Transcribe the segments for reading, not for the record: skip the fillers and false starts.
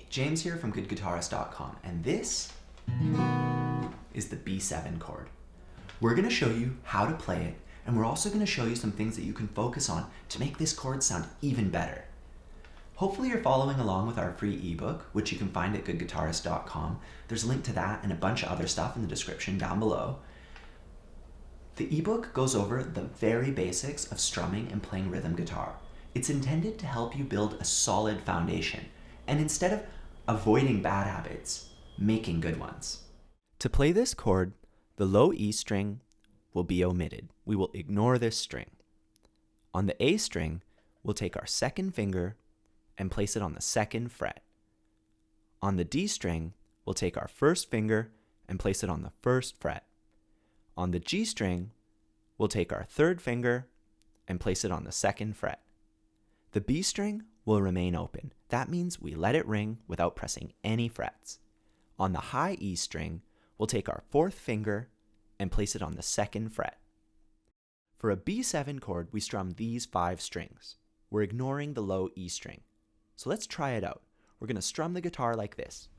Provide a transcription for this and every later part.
Hey, James here from goodguitarist.com, and this is the B7 chord. We're going to show you how to play it, and we're also going to show you some things that you can focus on to make this chord sound even better. Hopefully you're following along with our free ebook, which you can find at goodguitarist.com. There's a link to that and a bunch of other stuff in the description down below. The ebook goes over the very basics of strumming and playing rhythm guitar. It's intended to help you build a solid foundation, and instead of avoiding bad habits, making good ones. To play this chord, the low E string will be omitted. We will ignore this string. On the A string, we'll take our second finger and place it on the second fret. On the D string, we'll take our first finger and place it on the first fret. On the G string, we'll take our third finger and place it on the second fret. The B string will remain open. That means we let it ring without pressing any frets. On the high E string, we'll take our fourth finger and place it on the second fret. For a B7 chord, we strum these 5 strings. We're ignoring the low E string. So let's try it out. We're going to strum the guitar like this.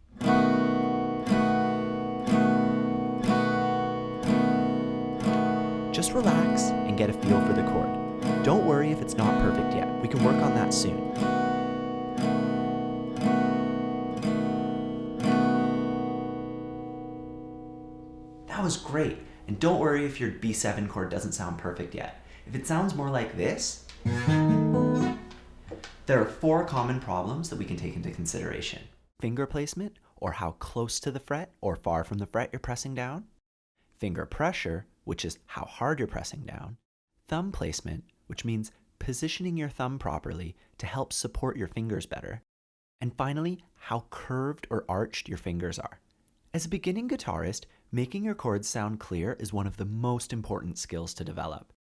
Just relax and get a feel for the chord. Don't worry if it's not perfect yet. We can work on that soon. That was great. And don't worry if your B7 chord doesn't sound perfect yet. If it sounds more like this, there are 4 common problems that we can take into consideration. Finger placement, or how close to the fret or far from the fret you're pressing down. Finger pressure, which is how hard you're pressing down. Thumb placement, which means positioning your thumb properly to help support your fingers better. And finally, how curved or arched your fingers are. As a beginning guitarist, making your chords sound clear is one of the most important skills to develop.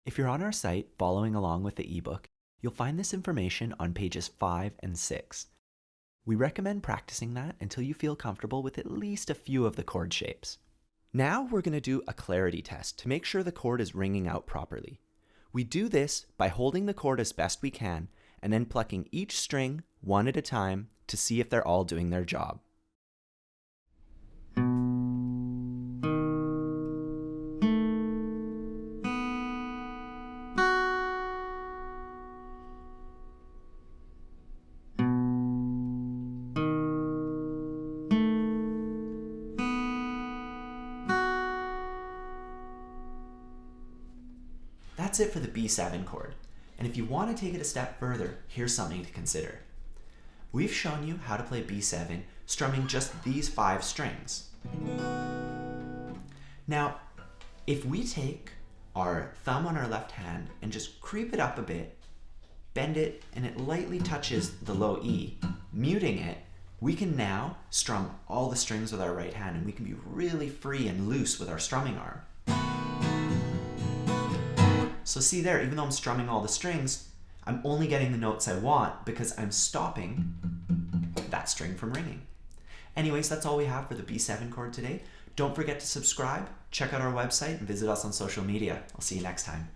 If you're on our site following along with the ebook, you'll find this information on pages 5 and 6. We recommend practicing that until you feel comfortable with at least a few of the chord shapes. Now we're going to do a clarity test to make sure the chord is ringing out properly. We do this by holding the chord as best we can and then plucking each string one at a time to see if they're all doing their job. That's it for the B7 chord. And if you want to take it a step further, here's something to consider. We've shown you how to play B7 strumming just these 5 strings. Now, if we take our thumb on our left hand and just creep it up a bit, bend it, and it lightly touches the low E, muting it, we can now strum all the strings with our right hand, and we can be really free and loose with our strumming arm. So see there, even though I'm strumming all the strings, I'm only getting the notes I want because I'm stopping that string from ringing. Anyways, that's all we have for the B7 chord today. Don't forget to subscribe, check out our website, and visit us on social media. I'll see you next time.